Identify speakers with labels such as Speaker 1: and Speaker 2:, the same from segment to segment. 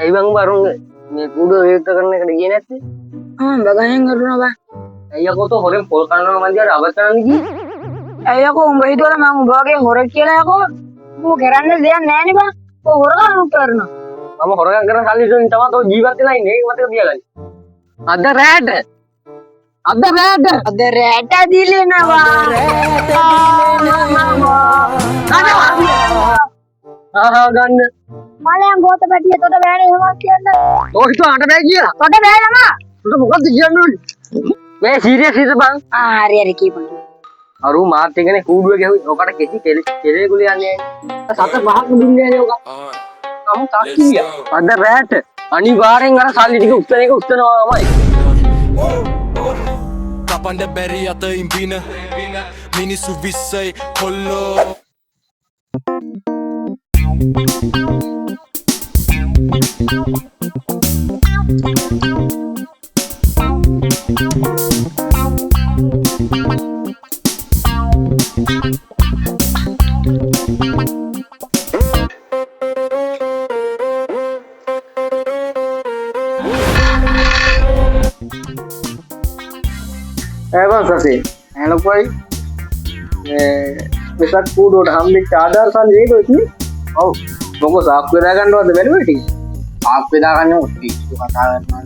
Speaker 1: ඇයි බං බරුන් මේ කුඩු විවෘත කරන එකට ගියේ නැත්තේ?
Speaker 2: බගහෙන් කරුණා බා.
Speaker 1: ඇයි යකෝ තෝ හොරෙන් පොල් කනවා මන්දියට අවස් කරන්න ගියේ?
Speaker 2: ඇයි යකෝ උඹ හිතුවල මම උඹ වගේ හොරෙක් කියලා යකෝ? ඌ කරන්න දෙයක් නැහැ නේ බා. ඌ හොරකම් කරනවා.
Speaker 1: මම හොරගම් කරන සල්ලි වලින් තමයි තෝ ජීවත් වෙලා ඉන්නේ. ඒක මතක තියාගන්න. අද රැට
Speaker 2: දිලෙනවා.
Speaker 1: ආහා ගන්න.
Speaker 2: මලයන් ගෝත පැටිය තොට බෑනේ එහෙමත් කියන්න.
Speaker 1: තෝ හිතුවා අට බෑ කියලා.
Speaker 2: තොට බෑ ළමා.
Speaker 1: උඹ මොකද්ද කියන්නේ? මේ සීරියස් ඉත බං.
Speaker 2: හරි කියපන්.
Speaker 1: අරු මාත් එකනේ කූඩුව ගැහුවේ. ඔකට කෙටි කෙලේ ගුල යන්නේ. සත පහක් දුන්නේ නැහැ ඔක. අමු තාක්කියා. අද රැට අනිවාර්යෙන් අර සල්ලි ටික උස්සන එක උස්සනවාමයි.
Speaker 3: කපන්ඩ බැරි අත ඉම්පින මිනිස්සු විස්සයි කොල්ලෝ
Speaker 1: Bang Sasi, hello boy. Besar kudo hamle चादर सा ले दो इतनी. Oh, तुमको साफ पेदा करना होता है बेटे बेटी. साफ पेदा करने होती. तू कहाँ करना?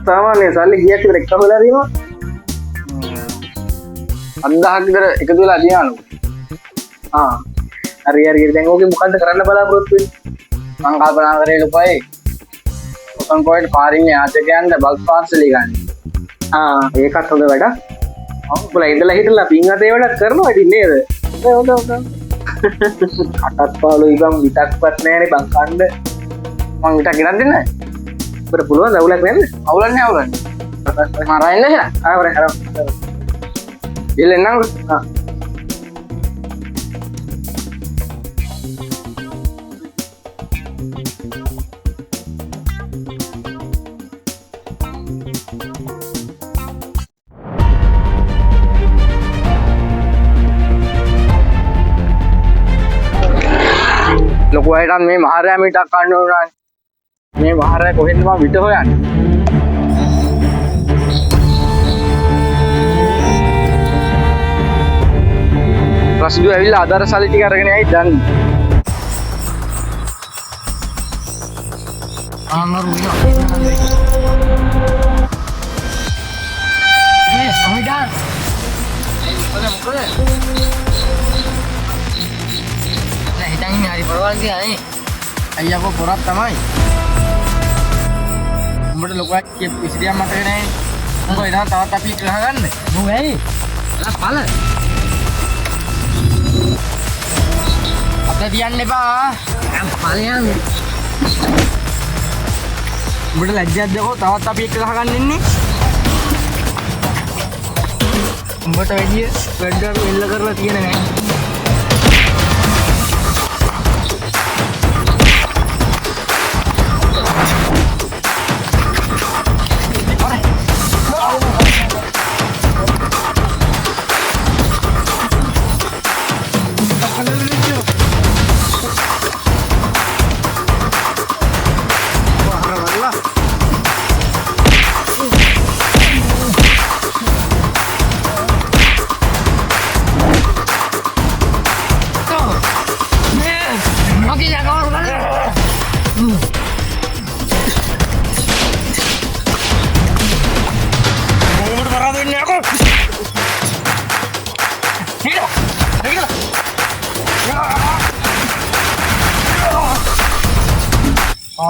Speaker 1: सामान है साले किया कि रखा बोला रही हो. अंधा किधर एक दो लादी आलू. हाँ. अरे यार ये देखो कि मुकान तक करना पड़ा प्रोत पे. मंगा बना करे लो भाई. उसन पॉइंट पारी में आते क्या अंदर बल्ब पार से लेगा. ඒකත් හොඳ වැඩක්. ඔබලා ඉඳලා හිටලා පින් අතේ වැඩක් කරනවා ඉතින් නේද? හොඳ හොඳ. අටත් පාළුයි බං විතක්වත් නැහැනේ බං කන්න. මං විතක් ගෙනත් දෙන්න. ඔබට පුළුවන් අවුලක් නැද්ද? අවුලක් නෑ අවුලක්. මරා එන්න කියලා. ආවරේ හරව. ඉල්ලෙන්නම්. ලොකු අයටත් මේ මහරයා මිටක් කන්න ඕනනේ. මේ මහරයා කොහෙන්ද මම විත හොයන්නේ? රසිදු ඇවිල්ලා ආදාර සල්ලි ටික අරගෙන යයි දන්නේ. ආනරුණා. මේ සමිඩා. මොකද? හිතන්නේ හරි පරවල් ගියානේ. අයියා කො පොරක් තමයි. උඹට ලොකක් ඉස්රියක් මතක නැහැ. උඹ එනවා තවත් අපි ගහ ගන්න. මොකද ඇයි? එලා පළ. අපිට තියන්න එපා. පළයන්. උඹට ලැජ්ජාද දෙකෝ තවත් අපි ගහ ගන්න ඉන්නේ. උඹට වැඩි වැඩක් එල්ල කරලා තියෙන නෑ.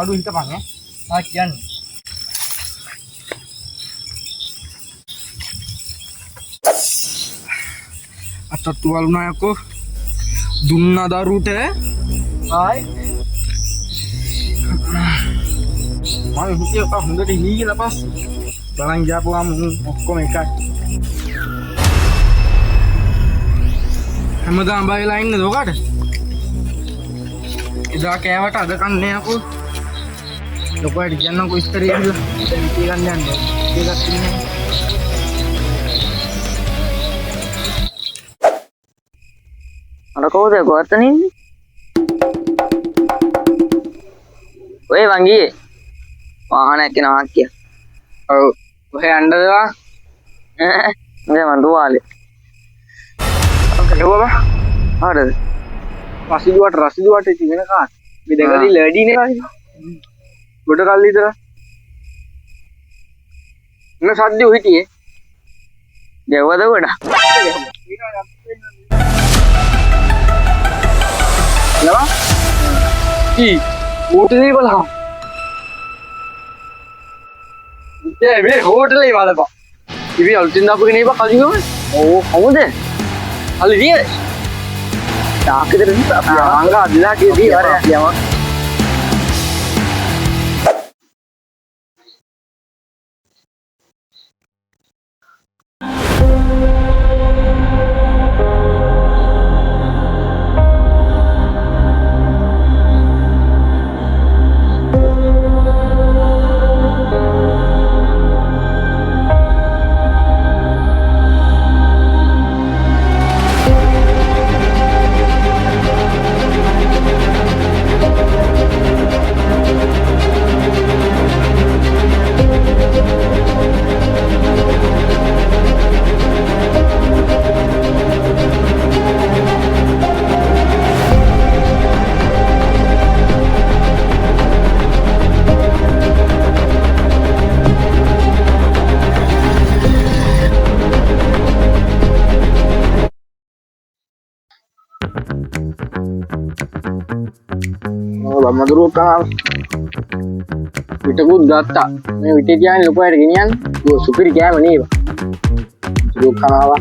Speaker 1: Aduh, itu bang ya, bagian. Atau tual na aku, dunna darute, ay. Mau bukti apa? Hendak dihigi lepas, barang jago kamu, aku mereka. Hamadan bayi lain nih, doa deh. Idah kayak apa? Ada kan nih aku. ලොකෝට කියන්නකො ඉස්තර ඉන්න දැන් ඉති ගන්න යන්න ඒකත් ඉන්නේ අර කවුද ගොතන ඉන්නේ
Speaker 2: ඔය වංගියේ වාහනයක් යනවා කිය.
Speaker 1: ඔව්. ඔහේ යන්නදවා.
Speaker 2: මේ මන් දුවාලේ.
Speaker 1: කෙරුවා බා.
Speaker 2: හරිද?
Speaker 1: රසිදුවට ඉති වෙන කාත්. මේ දෙකදී ලඩිනේ කායි. ගොඩ කල් විතර. ඉන්න සද්දෙ උහිටියේ.
Speaker 2: දෙවද ගොඩ.
Speaker 1: ලවා. හෝටලේ බලහම්. මේ හෝටලේ බලපන්. ඉවි අලුතින් දාපු කෙනෙක් බා කලින්ම.
Speaker 2: ඕ කොහොමද?
Speaker 1: අලිරිය.
Speaker 2: තාකෙදට
Speaker 1: අංග අදලා කීදී වරයක් යම. මදුරුව කාව විටකුත් ගත්තා මේ විටේ තියාගෙන ලොකු අයට ගෙනියන්න සුපිරි කෑම නේද මදුරුව කනවා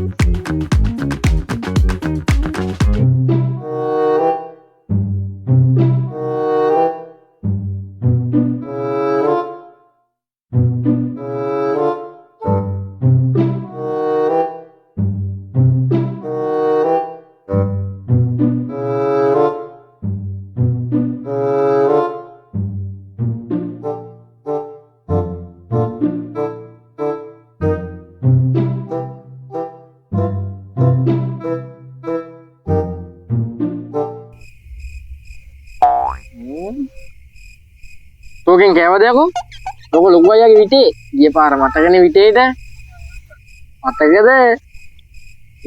Speaker 1: තෝකෙන් කෑවද යකෝ? ලොකු ලොකු අයගේ විතේ ගිය පාර මතකනේ විතේට. මතකද?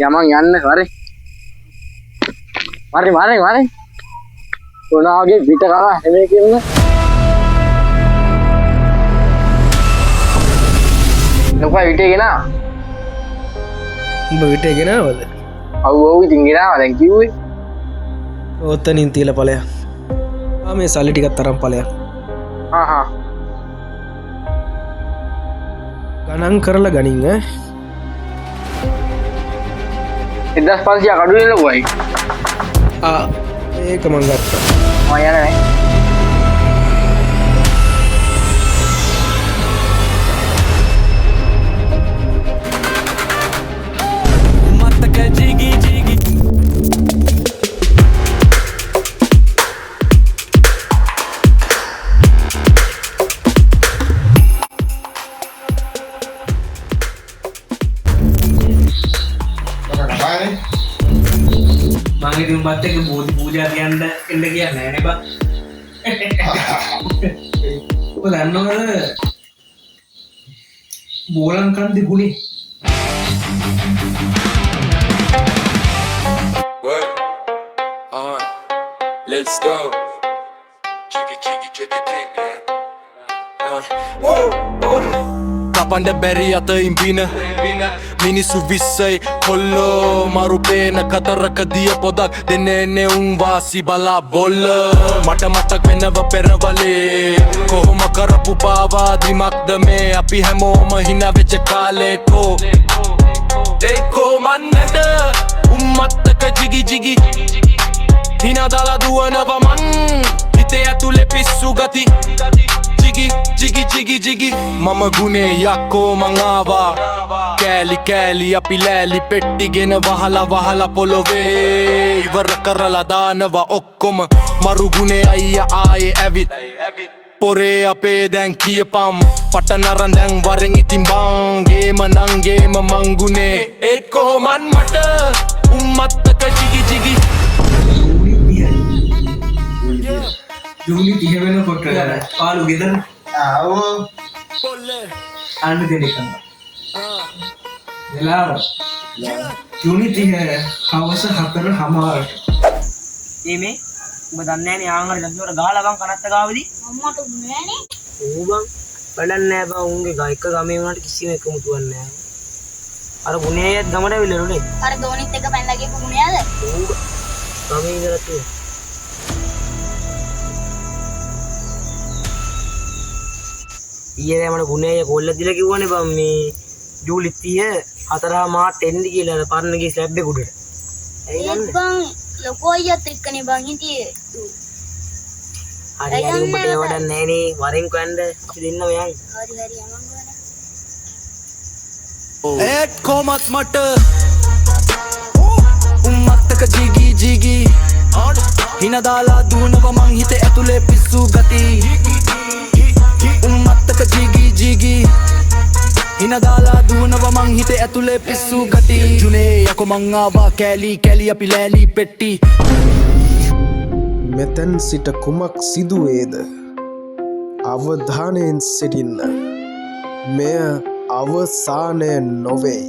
Speaker 1: යමන් යන්න හරි. මරි. කොනාගේ පිට කරා හැමේ කියන්න. ලොකු විතේ ගෙනා.
Speaker 4: උඹ විටේ ගෙනාවද?
Speaker 1: ඔව් ඉතින් ගෙනාවා දැන් කිව්වේ.
Speaker 4: ඔතනින් තියලා ඵලයක්. මේ සල්ලි ටිකක් තරම් ඵලයක්. ගණන් කරලා ගනින් ඈ.
Speaker 1: 1500 කඩුවේ ලොකුයි.
Speaker 4: ඒක මං ගත්තා.
Speaker 1: මම යන්නේ.
Speaker 3: මතක ජිගි
Speaker 4: මගේ උඹත් එක්ක බෝධි පූජා කියන්න එන්න කියන්නේ නැහැ නේ බා. ඔබ දන්නවද බෝලන් කන්දි ගුණේ?
Speaker 3: Let's go. Kapanda beri ata imbina Minisu vissai kollo Maru pena kataraka diya podak Denene un vasi bala bolla Mata matak venawa perawale Kohoma karapu pawa dimakda me Api hamoma hina vecha kale ko Dekho mannada ummattaka jigi Hina dala duwanawa man Hite atule pissu gati Jigi Mama gune yakko mangawa Kෑලි අපි ලෑලි පෙට්ටිගෙන වහලා පොළොවේ ඉවර කරලා දානවා ඔක්කොම මරුගුණේ අයියා ආයේ ඇවිත් පොරේ අපේ දැන් කියපම් පටන් අරන් දැන් වරෙන් ඉතින් බං ගේම මංගුනේ ඒත් කොහොමන් මට උම්මත්තක ජිගි
Speaker 4: ජූලි 30 වෙනකොට පාලු ගෙදර අන්න දෙනෙක් කරනවා. වෙලාව ජූනි 30 හවස 4:00ට.
Speaker 2: මේ ඔබ දන්නේ නැනේ ආංගල දන්සෝර ගහලා බං කනත්ත ගාවදී අම්මට උන්නේ නැනේ. ඌ බං බලන්නේ නැහැ බං උන්ගේ ගායක ගමේ වුණාට කිසිම එකමුතුවක් නැහැ. අර ගුණේයත් ගමට ඇවිල්ලානේ.
Speaker 5: අර දෝනිත් එක පැනලා ගිහපු ගුණයාද?
Speaker 2: ඌ ගමේ ඉඳලා තියෙන. ඊයේ මම ගුණේය කොල්ල දීලා කිව්වනේ බං මේ ජූලි 30 4 මාට එන්න කියලා අර පරණගේ ස්ලැබ් එක උඩට.
Speaker 5: ඒත් බං ලොකෝ අයියත් එක්කනේ බං හිටියේ.
Speaker 2: හරි හරි උඹට ඒ වඩා නැහනේ වරෙන් කොහෙන්ද අපි දෙන්නම යන්.
Speaker 5: හරි හරි යමන් ගන්න.
Speaker 3: ඒත් කොමත් මට උම්මත්තක ජීගී ජීගී හින දාලා දුවනව මං හිතේ ඇතුලේ පිස්සු ගති උම්මත්තක ජීගී ජීගී හින දාලා දුවනව මං හිතේ ඇතුලේ පිස්සු ගති ජුනේ යකෝ මං ආවා කෑලි කෑලි අපි ලෑලි පෙට්ටි
Speaker 6: මෙතැන් සිට කුමක් සිදුවේද අවධානයෙන් සිටින්න මෙය අවසානය නොවේ